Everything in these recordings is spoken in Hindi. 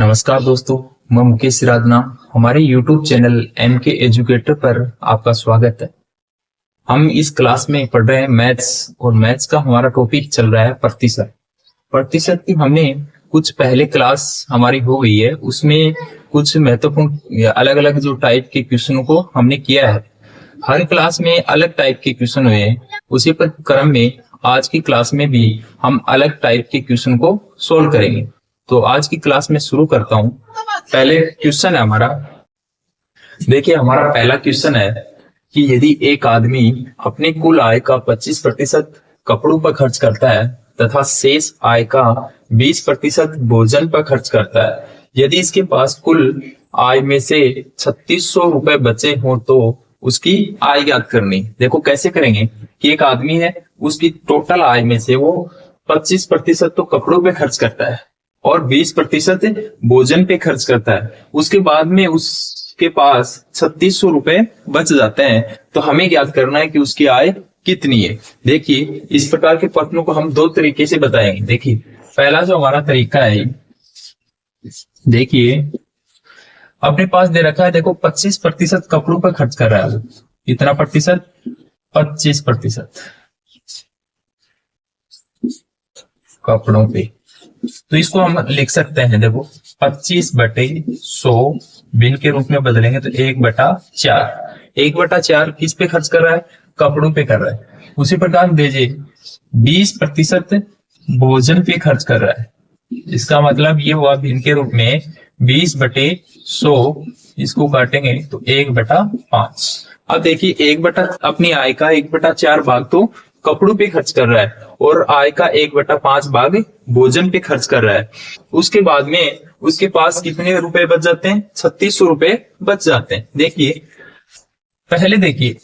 नमस्कार दोस्तों, मैं मुकेश सिराधना। हमारे YouTube चैनल MK एजुकेटर पर आपका स्वागत है। हम इस क्लास में पढ़ रहे हैं मैथ्स, और मैथ्स का हमारा टॉपिक चल रहा है प्रतिशत। प्रतिशत की हमने कुछ पहले क्लास हमारी हो गई है, उसमें कुछ महत्वपूर्ण अलग अलग जो टाइप के क्वेश्चनों को हमने किया है। हर क्लास में अलग टाइप के क्वेश्चन हुए हैं, उसी पर क्रम में आज की क्लास में भी हम अलग टाइप के क्वेश्चन को सोल्व करेंगे। तो आज की क्लास में शुरू करता हूं। पहले क्वेश्चन है हमारा, देखिए हमारा पहला क्वेश्चन है कि यदि एक आदमी अपने कुल आय का 25% कपड़ों पर खर्च करता है तथा शेष आय का 20% भोजन पर खर्च करता है, यदि इसके पास कुल आय में से 3600 रुपए बचे हो तो उसकी आय ज्ञात करनी। देखो कैसे करेंगे कि एक आदमी है, उसकी टोटल आय में से वो 25% तो कपड़ों पे खर्च करता है और 20% भोजन पे खर्च करता है। उसके बाद में उसके पास 3600 रुपए बच जाते हैं, तो हमें ज्ञात करना है कि उसकी आय कितनी है। देखिए इस प्रकार के प्रश्नों को हम दो तरीके से बताएंगे। देखिए पहला जो हमारा तरीका है, देखिए अपने पास दे रखा है, देखो 25% कपड़ों पर खर्च कर रहा है। कितना प्रतिशत? 25% कपड़ों पे। तो इसको हम लिख सकते हैं, देखो 25/100 बिन के रूप में बदलेंगे तो 1/4। 1/4 किस पे खर्च कर रहा है? कपड़ों पे कर रहा है। उसी प्रकार दीजिए 20% भोजन पे खर्च कर रहा है। इसका मतलब ये हुआ भिन्न के रूप में 20/100, इसको काटेंगे तो 1/5। अब देखिए अपनी आय का 1/4 भाग तो कपड़ों पे खर्च कर रहा है और आय का 1/5 भाग भोजन पे खर्च कर रहा है। उसके बाद में उसके पास कितने रुपए बच जाते हैं? 3600 रुपए बच जाते हैं। देखिए पहले देखिए,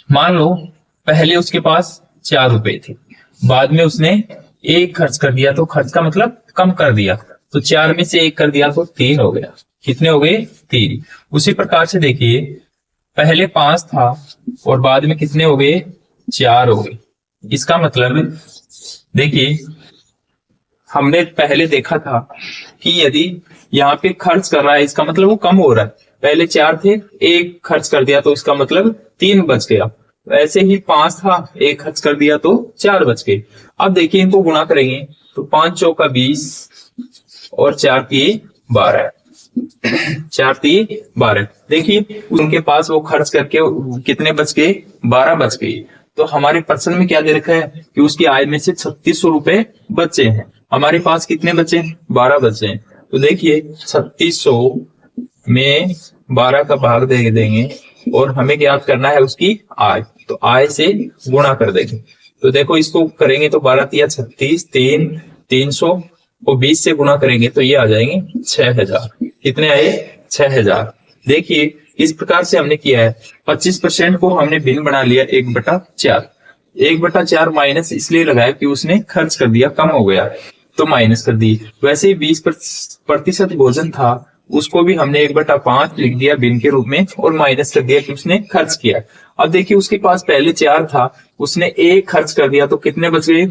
मान लो पहले उसके पास 4 रुपए थे, बाद में उसने 1 खर्च कर दिया, तो खर्च का मतलब कम कर दिया, तो 4 में से 1 कर दिया तो 3 हो गया। कितने हो गए? 3। उसी प्रकार से देखिए पहले 5 था और बाद में कितने हो गए? 4 हो गए। इसका मतलब देखिए हमने पहले देखा था कि यदि यहाँ पे खर्च कर रहा है, इसका मतलब वो कम हो रहा है। पहले 4 थे, 1 खर्च कर दिया तो इसका मतलब 3 बच गया। ऐसे ही 5 था, 1 खर्च कर दिया तो 4 बच गए। अब देखिए इनको गुणा करेंगे तो 5 चौका 20 और 4 तिये 12। 4 तिये 12। देखिए उनके पास वो खर्च करके कितने बच गए? 12 बच गए। तो हमारे प्रश्न में क्या दे रखा है कि उसकी आय में से 3600 रुपए बचे हैं। हमारे पास कितने बचे? 12 बचे हैं। तो देखिए 3600 में 12 का भाग दे देंगे और हमें ज्ञात करना है उसकी आय, तो आय से गुणा कर देंगे। तो देखो इसको करेंगे तो 12 तिया 36, 300 और 20 से गुणा करेंगे तो ये आ जाएंगे 6000। कितने आए? 6000। देखिए इस प्रकार से हमने किया है। 25% को हमने भिन्न बना लिया 1/4। 1/4 माइनस इसलिए लगाया कि उसने खर्च कर दिया, कम हो गया तो माइनस कर दी। वैसे ही 20% भोजन था, उसको भी हमने 1/5 लिख दिया भिन्न के रूप में और माइनस कर दिया कि उसने खर्च किया। अब देखिए उसके पास पहले 4 था, उसने 1 खर्च कर दिया तो कितने बच गए?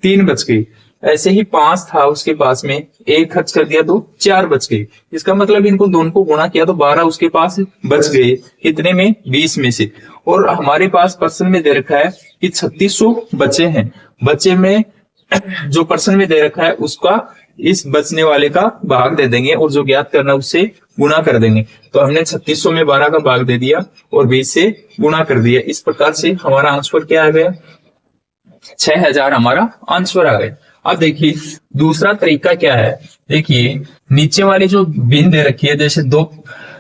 3 बच गए। ऐसे ही 5 था उसके पास में, 1 खर्च कर दिया तो 4 बच गए। इसका मतलब इनको दोनों को गुणा किया तो 12 उसके पास बच गए। कितने में? 20 में से। और हमारे पास प्रश्न में दे रखा है कि 3600 बचे हैं। बचे में जो प्रश्न में दे रखा है उसका इस बचने वाले का भाग दे देंगे और जो ज्ञात करना उससे गुणा कर देंगे। तो हमने 3600 में 12 का भाग दे दिया और 20 से गुणा कर दिया। इस प्रकार से हमारा आंसर क्या आ गया? 6000 हमारा आंसर आ गया। अब देखिए दूसरा तरीका क्या है। देखिए नीचे वाली जो बिन दे रखी है, जैसे 2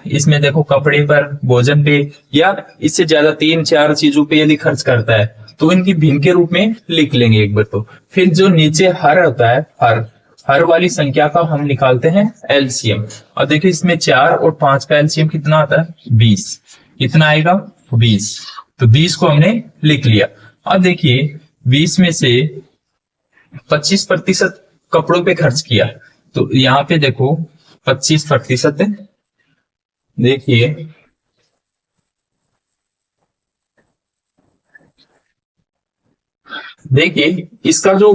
इसमें देखो कपड़े पर, भोजन पे या इससे ज्यादा 3-4 चीजों पे यदि खर्च करता है तो इनकी भिन्न के रूप में लिख लेंगे एक बार। तो फिर जो नीचे हर होता है, हर वाली संख्या का हम निकालते हैं एलसीएम। और देखिए इसमें 4 और 5 का एलसीएम कितना आता है? 20। कितना आएगा? 20। तो 20 को हमने लिख लिया। अब देखिए 20 में से 25% कपड़ों पे खर्च किया, तो यहाँ पे देखो 25%, देखिए इसका जो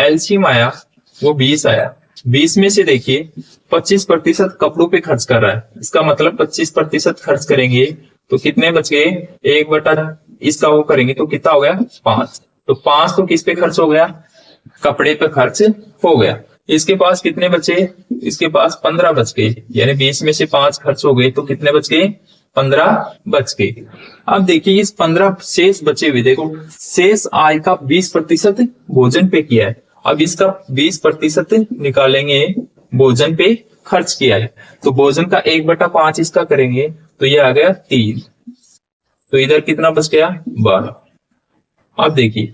एलसीएम आया वो 20 आया। 20 में से देखिए 25% कपड़ों पे खर्च कर रहा है, इसका मतलब 25% खर्च करेंगे तो कितने बच गए, 1/, इसका वो करेंगे तो कितना हो गया 5। तो 5 तो किस पे खर्च हो गया, कपड़े पे खर्च हो गया। इसके पास कितने बचे, इसके पास 15 बच गए, यानी 20 में से 5 खर्च हो गए तो कितने बच गए, 15 बच गए। अब देखिए इस 15 शेष बचे हुए, देखो शेष आय का 20% भोजन पे किया है, अब इसका 20% निकालेंगे भोजन पे खर्च किया है, तो भोजन का 1/5 इसका करेंगे तो ये आ गया 3, तो इधर कितना बच गया 12। अब देखिए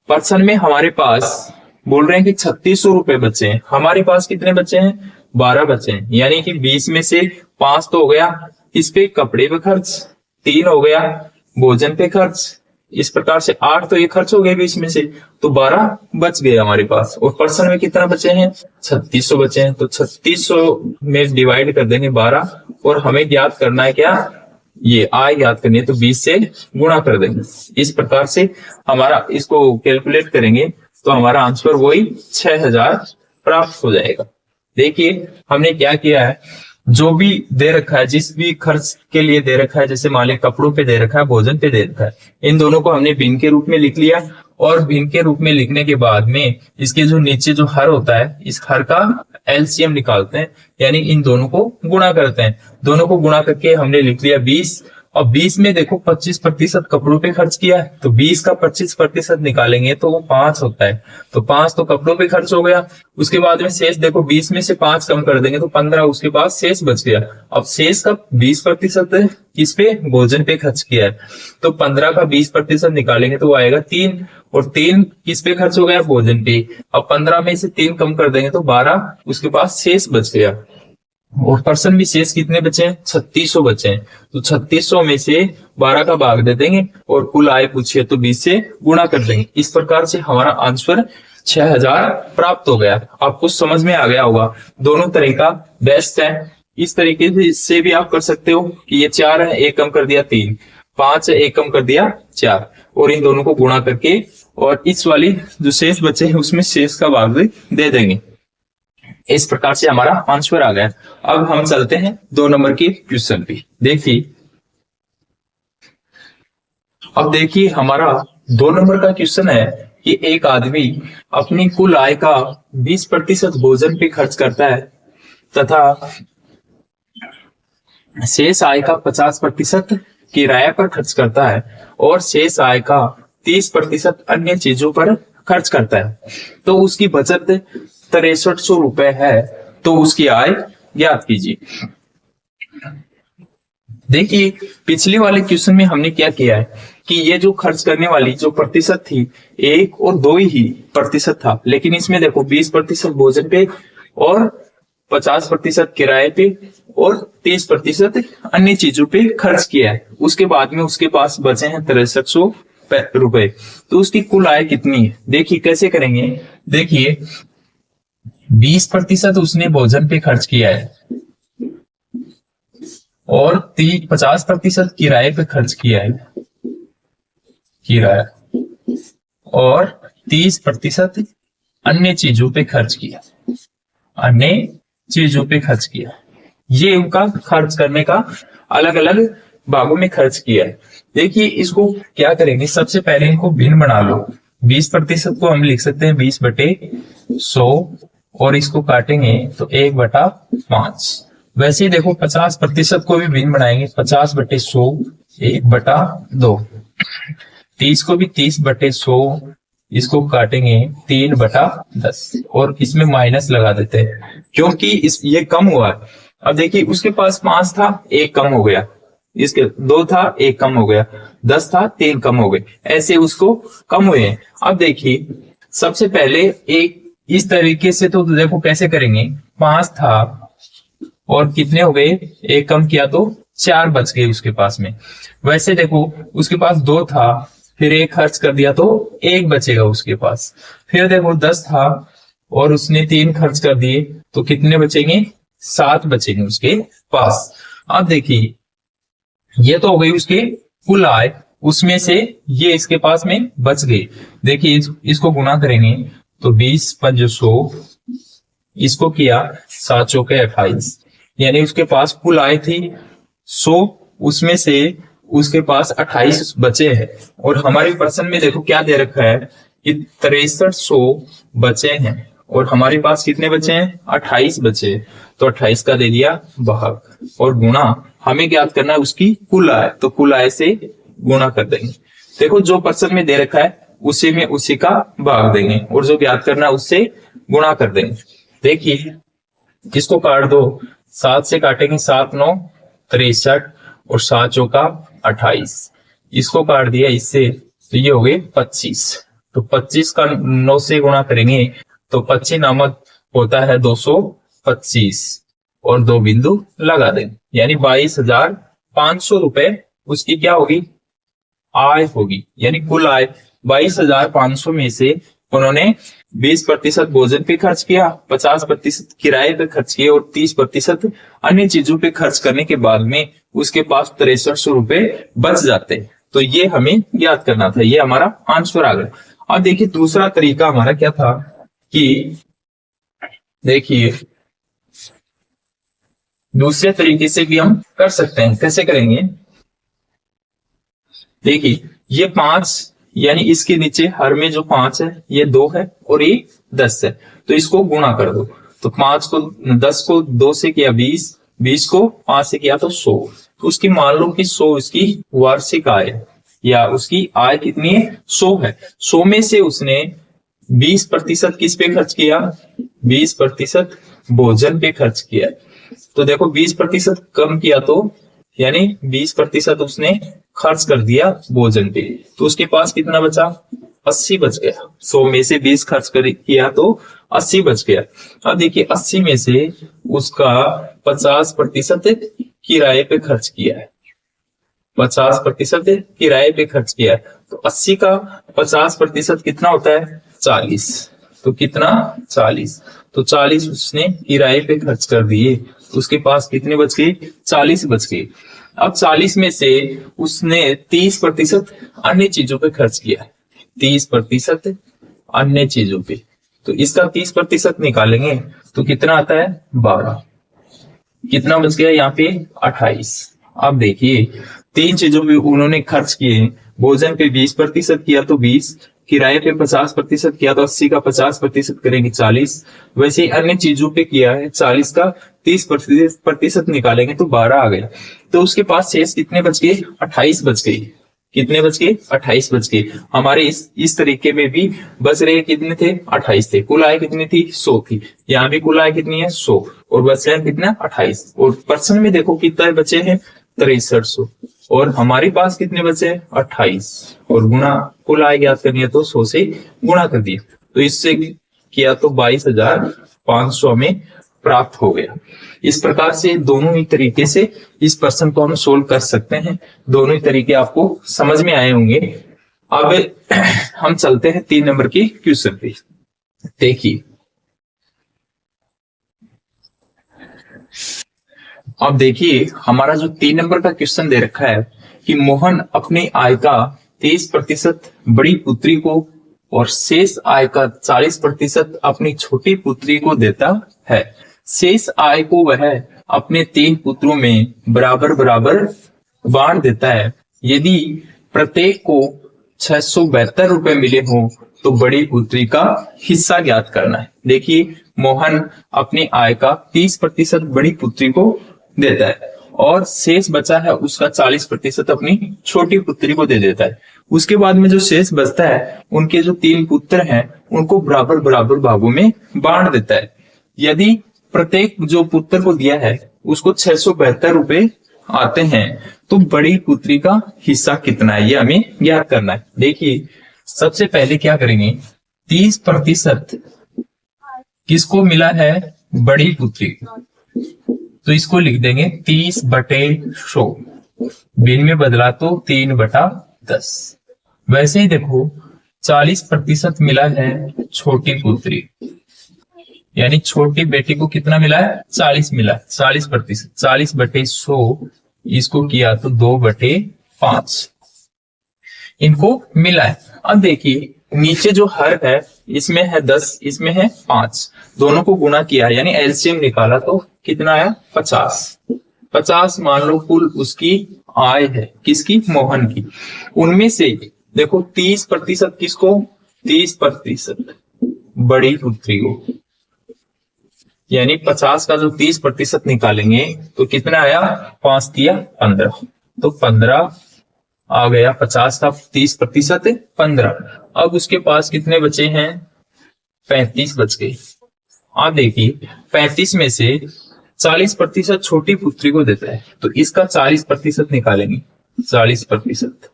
पर्सन में हमारे पास बोल रहे हैं कि 3600 रुपए बचे हैं, हमारे पास कितने बचे हैं 12 बचे हैं, यानी कि 20 में से 5 तो हो गया इस पे कपड़े पे खर्च, 3 हो गया भोजन पे खर्च, इस प्रकार से 8 तो ये खर्च हो गए 20 में से, तो 12 बच गए हमारे पास। और पर्सन में कितना बचे हैं 3600 बचे हैं, तो 3600 में डिवाइड कर देंगे 12 और हमें ज्ञात करना है क्या, ये आय ज्ञात करनी है, तो 20 से गुणा कर देंगे। इस प्रकार से हमारा इसको कैलकुलेट करेंगे तो हमारा आंसर वही 6000 प्राप्त हो जाएगा। देखिए हमने क्या किया है, जो भी दे रखा है, जिस भी खर्च के लिए दे रखा है, जैसे मान लिया कपड़ों पे दे रखा है, भोजन पे दे रखा है, इन दोनों को हमने भिन्न के रूप में लिख लिया, और भिन्न के रूप में लिखने के बाद में इसके जो नीचे जो हर होता है, इस हर का एलसीएम निकालते हैं, यानी इन दोनों को गुणा करते हैं। दोनों को गुणा करके हमने लिख लिया 20, और 20 में देखो 25% कपड़ों पे खर्च किया है, तो 20 का 25% निकालेंगे तो वो 5 होता है, तो 5 तो कपड़ों पे खर्च हो गया। उसके बाद में शेष देखो 20 में से 5 कम कर देंगे तो 15 उसके पास शेष बच गया। अब शेष का 20% किस पे, भोजन पे खर्च किया है, तो 15 का 20% निकालेंगे तो वो आएगा 3, और 3 किस पे खर्च हो गया, भोजन पे। अब 15 में से 3 कम कर देंगे तो 12 उसके पास शेष बच गया। और पर्सन में शेष कितने बचे हैं, 3600 बचे हैं, तो 3600 में से 12 का भाग दे देंगे और कुल आय पूछिए तो 20 से गुणा कर देंगे। इस प्रकार से हमारा आंसर 6000 प्राप्त हो गया। आपको समझ में आ गया होगा, दोनों तरीका बेस्ट है। इस तरीके से भी आप कर सकते हो कि ये 4 है, 1 कम कर दिया 3, 5 है, 1 कम कर दिया 4, और इन दोनों को गुणा करके और इस वाली जो शेष बचे हैं उसमें शेष का भाग दे देंगे। इस प्रकार से हमारा आंसर आ गया। अब हम चलते हैं 2 नंबर के क्वेश्चन पे। देखिए अब देखिए हमारा 2 नंबर का क्वेश्चन है कि एक आदमी अपनी कुल आय का 20% भोजन पे खर्च करता है तथा शेष आय का 50% किराए पर खर्च करता है और शेष आय का 30% अन्य चीजों पर खर्च करता है, तो उसकी बचत 6300 रुपए है, तो उसकी आय ज्ञात कीजिए। देखिए पिछले वाले क्वेश्चन में हमने क्या किया है कि ये जो खर्च करने वाली जो प्रतिशत थी 1 और 2 ही प्रतिशत था, लेकिन इसमें देखो 20% भोजन पे और 50% किराए पे और 30% अन्य चीजों पे खर्च किया है। उसके बाद में उसके पास बचे हैं 6300 रुपए, तो उसकी कुल आय कितनी है। देखिए कैसे करेंगे, देखिए 20% उसने भोजन पे खर्च किया है और 50% किराए पे खर्च किया है, किराया, और 30% अन्य चीजों पे खर्च किया, अन्य चीजों पे खर्च किया। ये उनका खर्च करने का अलग अलग भागों में खर्च किया है। देखिए इसको क्या करेंगे, सबसे पहले इनको भिन्न बना लो। 20% को हम लिख सकते हैं 20/100 और इसको काटेंगे तो 1/5। वैसे ही देखो 50% को भी भिन्न बनाएंगे, 50/100 1/2। 30 को भी 30/100, इसको काटेंगे 3/10 और इसमें माइनस लगा देते हैं क्योंकि ये कम हुआ है। अब देखिए उसके पास 5 था, 1 कम हो गया, इसके 2 था, 1 कम हो गया, 10 था, 3 कम हो गए, ऐसे उसको कम हुए हैं। अब देखिए सबसे पहले एक इस तरीके से तो देखो कैसे करेंगे, 5 था और कितने हो गए, 1 कम किया तो 4 बच गए उसके पास में। वैसे देखो उसके पास 2 था, फिर 1 खर्च कर दिया तो 1 बचेगा उसके पास। फिर देखो 10 था और उसने 3 खर्च कर दिए तो कितने बचेंगे, 7 बचेंगे उसके पास। अब देखिए ये तो हो गई उसके कुल आय, उसमें से ये इसके पास में बच गई। देखिए इसको गुना करेंगे तो 20 × 100, इसको किया 7 चौके 28, यानी उसके पास कुल आय थी 100, उसमें से उसके पास 28 बचे हैं। और हमारे प्रश्न में देखो क्या दे रखा है कि 6300 बचे हैं और हमारे पास कितने बचे हैं, 28 बचे। तो 28 का दे दिया भाग, और गुणा हमें ज्ञात करना है उसकी कुल आय, तो कुल आय से गुणा कर देंगे। देखो जो प्रश्न में दे रखा है उसी में उसी का भाग देंगे, और जो ज्ञात करना है उससे गुणा कर देंगे। देखिए इसको काट दो, 7 से काटेंगे 7 9 63 और 7 चौका 28, इसको काट दिया इससे, तो ये हो गए 25। तो 25 का 9 से गुणा करेंगे तो 25 नामक होता है 225, और 2 बिंदु लगा देंगे, यानी 22,500 रुपए उसकी क्या होगी, आय होगी। यानी कुल आय 22,500 में से उन्होंने 20% भोजन पे खर्च किया, 50% किराए पे खर्च किया और 30% अन्य चीजों पे खर्च करने के बाद में उसके पास 6300 रुपए बच जाते। तो ये हमें याद करना था, ये हमारा आंसर आ गया। अब देखिए दूसरा तरीका हमारा क्या था कि देखिए दूसरे तरीके से भी हम कर सकते हैं। कैसे करेंगे, देखिए ये 5, यानी इसके नीचे हर में जो 5 है ये 2 है और ये 10 है, तो इसको गुणा कर दो। तो 10 को 2 से किया 20, 20 को 5 से किया तो 100। तो उसकी मान लो कि 100 उसकी वार्षिक आय है, या उसकी आय कितनी है, 100 है। 100 में से उसने 20% किस पे खर्च किया, 20% भोजन पे खर्च किया। तो देखो 20% कम किया तो यानी 20% उसने खर्च कर दिया भोजन पे, तो उसके पास कितना बचा, 80 बच गया। 100 में से 20 खर्च किया तो 80 बच गया। अब देखिए 80 में से उसका 50% किराए पे खर्च किया है, 50% किराए पे खर्च किया है। तो 80 का 50% कितना होता है, 40। तो कितना, 40। तो 40 उसने किराए पे खर्च कर दिए, तो उसके पास कितने बच गए, 40 बच गए। अब 40 में से उसने 30% अन्य चीजों पे खर्च किया है, 30% अन्य चीजों पे। तो इसका 30% निकालेंगे तो कितना आता है, 12। कितना बच गया यहाँ पे, 28। अब देखिए 3 चीजों पे उन्होंने खर्च किए, भोजन पे 20% किया तो 20, किराए पे 50% किया तो 80 का 50% करेंगे 40, वैसे ही अन्य चीजों पे किया है 40 का 30% निकालेंगे तो 12 आ गया। तो उसके पास शेष कितने बच गए, 28 बच गए। कितने बच गए, 28 बच गए। हमारे इस तरीके में भी बच रहे कितने थे, 28 थे। कुल आय कितनी थी, 100 थी। यहाँ भी कुल आय कितनी है, 100, और बच रहे कितना, 28। और पर्सन में देखो कितना बचे हैं, 6300, और हमारे पास कितने बचे, 28, और गुणा कुल आय ज्ञात करनी है तो 100 से गुणा कर दिया, तो इससे किया तो 22,500 में प्राप्त हो गया। इस प्रकार से दोनों ही तरीके से इस प्रश्न को हम सोल्व कर सकते हैं। दोनों ही तरीके आपको समझ में आए होंगे। अब हम चलते हैं 3 नंबर की क्वेश्चन पे। देखिए अब देखिए हमारा जो 3 नंबर का क्वेश्चन दे रखा है कि मोहन अपनी आय का 30% बड़ी पुत्री को और शेष आय का 40% अपनी छोटी पुत्री को देता है। शेष आय को वह अपने 3 पुत्रों में बराबर बराबर बांट देता है। यदि प्रत्येक को 672 रुपए मिले हो तो बड़ी पुत्री का हिस्सा ज्ञात करना है। देखिए मोहन अपनी आय का 30% बड़ी पुत्री को देता है और शेष बचा है उसका 40% अपनी छोटी पुत्री को दे देता है। उसके बाद में जो शेष बचता है उनके जो 3 पुत्र हैं उनको बराबर बराबर भागों में बांट देता है। यदि प्रत्येक जो पुत्र को दिया है उसको 672 रुपए आते हैं तो बड़ी पुत्री का हिस्सा कितना है, ये हमें ज्ञात करना है। देखिए सबसे पहले क्या करेंगे, 30% किसको मिला है, बड़ी पुत्री, तो इसको लिख देंगे 30/100, बिन में बदला तो 3/10। वैसे ही देखो 40% मिला है छोटी पुत्री, यानी छोटी बेटी को कितना मिला है, 40 मिला, 40%, 40/100, इसको किया तो 2/5 इनको मिला है। अब देखिए नीचे जो हर है इसमें है 10, इसमें है 5, दोनों को गुणा किया यानी एलसीएम निकाला तो कितना आया 50। 50 मान लो कुल उसकी आय है, किसकी, मोहन की। उनमें से देखो 30% किसको, 30% बड़ी पुत्री को, यानी 50 का जो 30% निकालेंगे तो कितना आया, 5 दिया 15, तो 15 आ गया। 50 का 30% 15। अब उसके पास कितने बचे हैं, 35 बच गए। आप देखिए 35 में से 40% छोटी पुत्री को देता है, तो इसका 40% निकालेंगे। 40%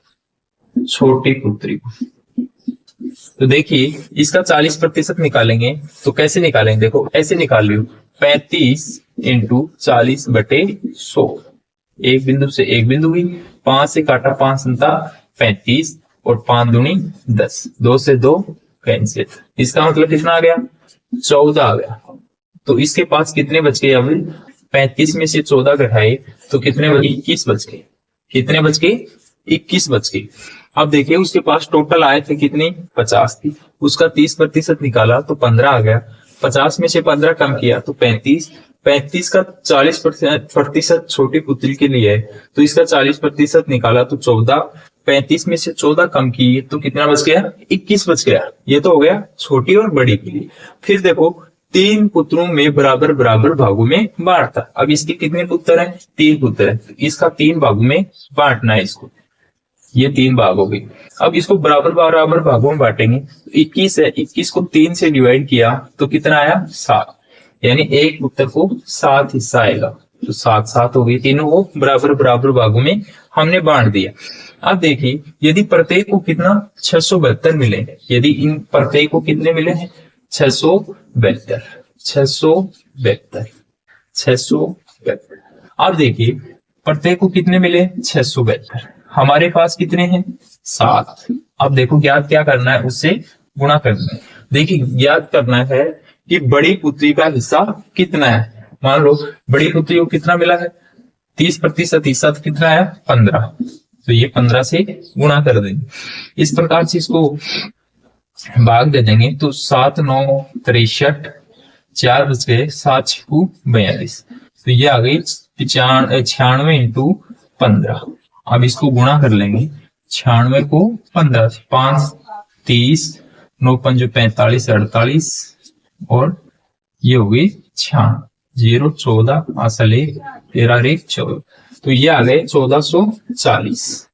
छोटी पुत्री को, तो देखिए इसका 40% निकालेंगे तो कैसे निकालेंगे, देखो ऐसे निकाल लियो, 35 इंटू 40/100, एक बिंदु से एक बिंदु हुई, 5 से काटा 5 संता 35 और 5 दूनी 10, 2 से 2 कैंसिल। इसका मतलब कितना आ गया, 14 आ गया। तो इसके पास कितने बच गए, अब 35 में से 14 घटाए तो कितने बचे, 21 बच गए। कितने बच गए, 21 बच गए। अब देखिए उसके पास टोटल आए थे कितनी, 50 थी, उसका 30% निकाला तो 15 आ गया। 50 में से 15 कम किया तो 35, 35 का 40% छोटी पुत्री के लिए है, तो इसका 40% निकाला तो 14, 35 में से 14 कम किए तो कितना बच गया, 21 बच गया। ये तो हो गया छोटी और बड़ी के लिए। फिर देखो 3 पुत्रों में बराबर बराबर भागों में बांटता। अब इसके कितने पुत्र हैं, 3 पुत्र हैं, तो इसका 3 भागों में बांटना है इसको। ये 3 भाग हो गई। अब इसको बराबर बराबर भागों में बांटेंगे, 21 है, 21 को 3 से डिवाइड किया तो कितना आया, 7, यानी एक पुत्र को 7 हिस्सा आएगा, तो 7 7 हो गई। तीनों को बराबर बराबर भागों में हमने बांट दिया। अब देखिए यदि प्रत्येक को कितना, 672 मिले, यदि इन प्रत्येक को कितने मिले हैं, 672, 672, 672। अब देखिए प्रत्येक को कितने मिले, 672, हमारे पास कितने हैं, 7। अब देखो ज्ञात क्या करना है, उससे गुणा करना है। देखिए ज्ञात करना है कि बड़ी पुत्री का हिस्सा कितना है। मान लो बड़ी पुत्री को कितना मिला है, 30%, हिस्सा कितना है, 15, तो ये 15 से गुणा कर देंगे। इस प्रकार से इसको भाग दे देंगे तो 7 9 63, 4 बच गए, 7 6 42, तो ये आ गई 96 इंटू 15। अब इसको गुणा कर लेंगे, 96 को 15 से, 5 30, 9 5 45 48, और ये हो गई 0 14 असल 1 13 1 14, तो ये आ गए 1440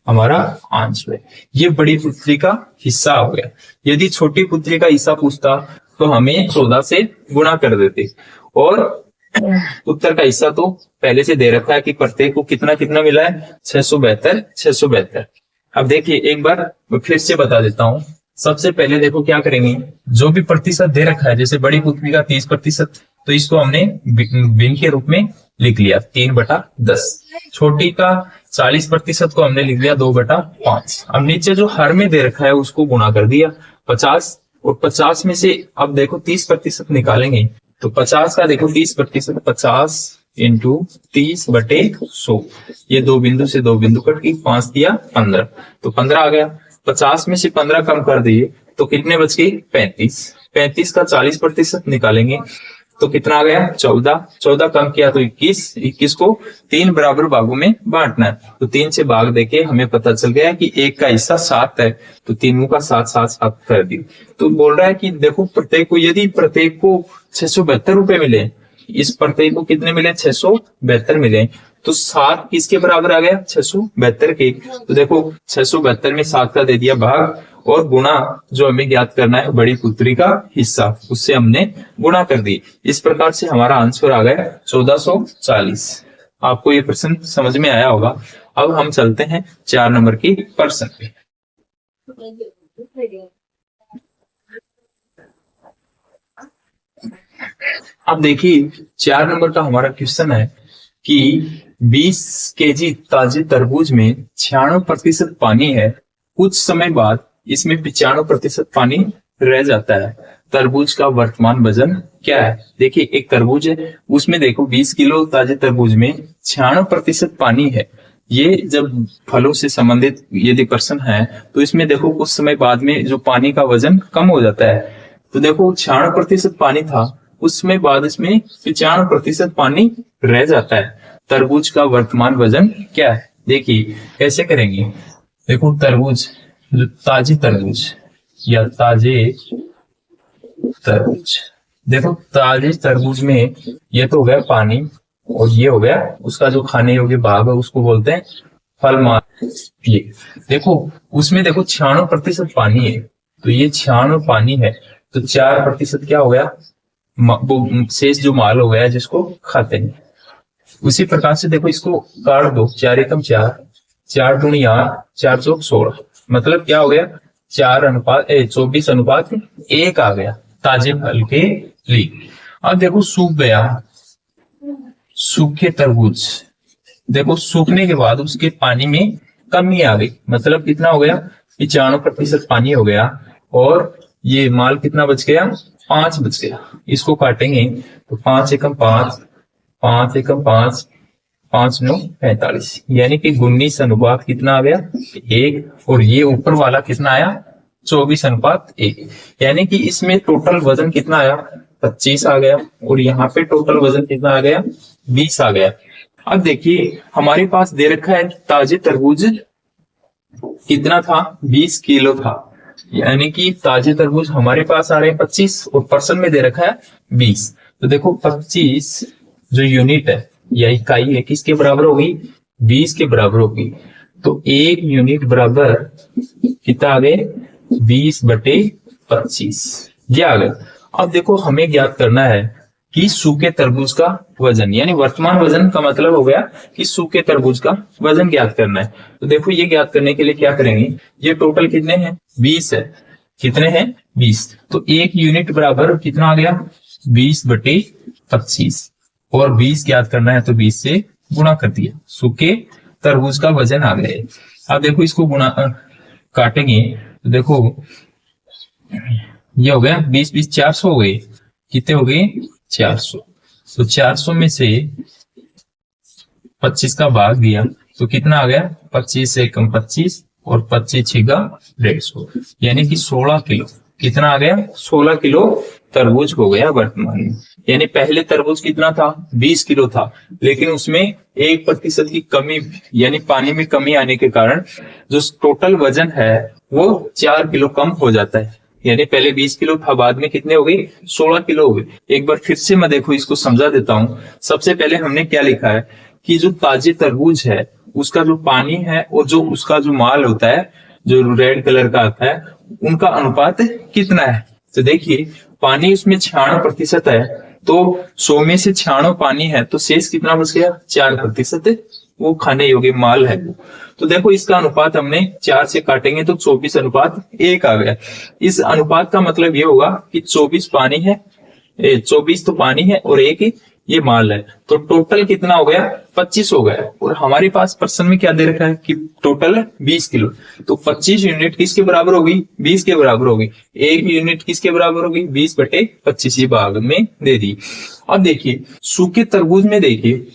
हमारा आंसर है। ये बड़ी पुत्री का हिस्सा हो गया। यदि छोटी पुत्री का हिस्सा पूछता तो हमें 14 से गुणा कर देते, और उत्तर का हिस्सा तो पहले से दे रखा है कि प्रत्येक को कितना कितना मिला है, 672 672। अब देखिए एक बार मैं फिर से बता देता हूं। सबसे पहले देखो क्या करेंगे, जो भी प्रतिशत दे रखा है, जैसे बड़ी पुत्री का 30%, तो इसको हमने भिन्न के रूप में लिख लिया 3/10। छोटी का 40% को हमने लिख लिया 2/5। अब नीचे जो हर में दे रखा है उसको गुणा कर दिया 50, और 50 में से अब देखो 30% निकालेंगे तो 50 का देखो 30%, 50 इंटू 30/100, ये 2 बिंदु से 2 बिंदु कट गई, 5 दिया 15, तो 15 आ गया। 50 में से 15 कम कर दिए तो कितने बच गए, 35। 35 का 40% निकालेंगे तो कितना आ गया, 14, 14 कम किया तो 21, 21 को 3 बराबर भागों में बांटना है, तो 3 से भाग देके हमें पता चल गया कि एक का हिस्सा 7 है, तो तीनों का 7 7 7 कर दी। तो बोल रहा है कि देखो प्रत्येक को, यदि प्रत्येक को 672 रुपए मिले, इस प्रत्येक को कितने मिले, 672 मिले, तो 7 किसके बराबर आ गया, 672 के। तो देखो 672 में 7 का दे दिया भाग, और गुणा जो हमें ज्ञात करना है बड़ी पुत्री का हिस्सा, उससे हमने गुणा कर दी। इस प्रकार से हमारा आंसर आ गया 1440। आपको ये प्रश्न समझ में आया होगा। अब हम चलते हैं 4 नंबर की प्रश्न पे। अब देखिए 4 नंबर का हमारा क्वेश्चन है कि 20 केजी ताजे तरबूज में 96% पानी है, कुछ समय बाद इसमें 95% पानी रह जाता है, तरबूज का वर्तमान वजन क्या है। देखिए एक तरबूज है, उसमें देखो 20 किलो ताजे तरबूज में 96% पानी है, ये जब फलों से संबंधित यदि प्रश्न है तो इसमें देखो कुछ समय बाद में जो पानी का वजन कम हो जाता है। तो देखो 96% पानी था, उस समय बाद इसमें 95% पानी रह जाता है। तरबूज का वर्तमान वजन क्या है? देखिए कैसे करेंगे। देखो तरबूज, जो ताजी तरबूज या ताजे तरबूज, देखो ताजे तरबूज में ये तो हो गया पानी और ये हो गया उसका जो खाने योग्य भाग है, उसको बोलते हैं फल माल। ये देखो उसमें देखो 96% पानी है, तो ये 96 पानी है, तो 4% क्या हो गया, वो शेष जो माल हो गया जिसको खाते हैं। उसी प्रकार से देखो इसको काट दो, 4 एकम 4, 4 दूनी 8, 4 चौक 16, मतलब क्या हो गया 24:1 आ गया ताजे फल के लिए। अब देखो सूख गया, सूखे तरबूज, देखो सूखने के बाद उसके पानी में कमी आ गई, मतलब कितना हो गया 95% पानी हो गया और ये माल कितना बच गया 5 बच गया। इसको काटेंगे तो 5 एकम 5, 5 एकम 5, 5 9 45, यानी कि 19 अनुपात कितना आ गया 1, और ये ऊपर वाला कितना आया 24:1, यानी कि इसमें टोटल वजन कितना आया 25 आ गया, और यहाँ पे टोटल वजन कितना आ गया 20 आ गया। अब देखिए हमारे पास दे रखा है ताजे तरबूज कितना था 20 किलो था, यानी कि ताजे तरबूज हमारे पास आ रहे हैं 25 और पर्सन में दे रखा है 20। तो देखो 25 जो यूनिट है या इकाई है किसके बराबर होगी 20 के बराबर होगी, तो 1 यूनिट बराबर कितना आ गए 20/25, ये आ गया। अब देखो हमें ज्ञात करना है कि सूखे तरबूज का वजन, यानी वर्तमान वजन का मतलब हो गया कि सूखे तरबूज का वजन ज्ञात करना है। तो देखो ये ज्ञात करने के लिए क्या करेंगे, ये टोटल कितने हैं 20 है, कितने हैं 20, तो 1 यूनिट बराबर कितना आ गया 20/25, और 20 ज्ञात करना है तो 20 से गुणा कर दिया, सूखे तरबूज का वजन आ गया। अब देखो इसको गुणा काटेंगे तो देखो ये हो गया 20 400 हो गए, कितने हो गए 400, तो 400 में से 25 का भाग दिया तो कितना आ गया 25 से कम 25 और 25 छिगा 150, यानी कि 16 किलो कितना आ गया 16 किलो तरबूज हो गया वर्तमान में। यानी पहले तरबूज कितना था 20 किलो था, लेकिन उसमें 1% की कमी यानी पानी में कमी आने के कारण जो टोटल वजन है वो 4 किलो कम हो जाता है, यानी पहले 20 किलो था बाद में कितने हो गए 16 किलो हो गए। एक बार फिर से मैं देखो इसको समझा देता हूँ। सबसे पहले हमने क्या लिखा है कि जो ताजे तरबूज है उसका जो पानी है और जो उसका जो माल होता है जो रेड कलर का आता है उनका अनुपात कितना है। तो देखिए पानी उसमें 96% है, तो 100 में से 96 पानी है तो शेष कितना बच गया 4% वो खाने योग्य माल है। तो देखो इसका अनुपात हमने 4 से काटेंगे तो 24:1 आ गया। इस अनुपात का मतलब ये होगा कि 24 पानी है, 24 तो पानी है और 1 ये माल है, तो टोटल कितना हो गया 25 हो गया। और हमारे पास पर्सन में क्या दे रखा है कि टोटल 20 किलो, तो 25 यूनिट किसके बराबर होगी 20 के बराबर होगी, 1 यूनिट किसके बराबर होगी 20/25 ये भाग में दे दी। अब देखिए सूखे तरबूज में देखिए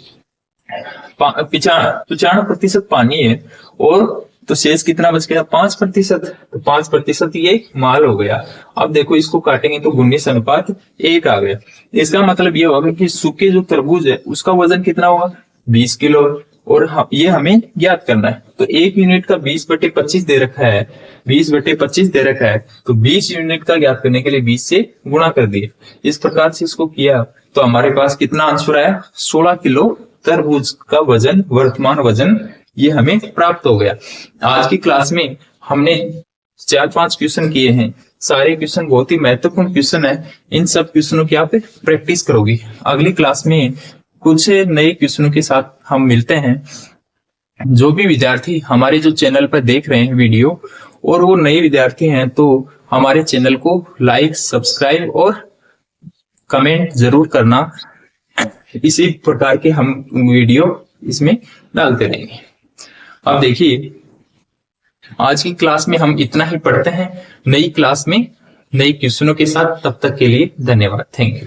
95% पानी है और तो शेष कितना बच गया 5%, तो 5% ये माल हो गया। अब देखो इसको काटेंगे तो 19:1 आ गया। इसका मतलब ये होगा कि सूखे जो तरबूज है उसका वजन कितना होगा 20 किलो, और ये हमें ज्ञात करना है। तो 1 यूनिट का 20/25 दे रखा है, 20/25 दे रखा है, तो 20 यूनिट का ज्ञात करने के लिए 20 से गुणा कर दिया। इस प्रकार से इसको किया तो हमारे पास कितना आंसर आया 16 किलो तरबूज का वजन, वर्तमान वजन ये हमें प्राप्त हो गया। आज की क्लास में हमने 4-5 क्वेश्चन किए हैं, सारे क्वेश्चन बहुत ही महत्वपूर्ण क्वेश्चन है। इन सब क्वेश्चनों की आप प्रैक्टिस करोगी। अगली क्लास में कुछ नए क्वेश्चनों के साथ हम मिलते हैं। जो भी विद्यार्थी हमारे जो चैनल पर देख रहे हैं वीडियो और वो नए विद्यार्थी हैं तो हमारे चैनल को लाइक, सब्सक्राइब और कमेंट जरूर करना। इसी प्रकार के हम वीडियो इसमें डालते रहेंगे। अब देखिए आज की क्लास में हम इतना ही पढ़ते हैं, नई क्लास में नई क्वेश्चनों के साथ। तब तक के लिए धन्यवाद, थैंक यू।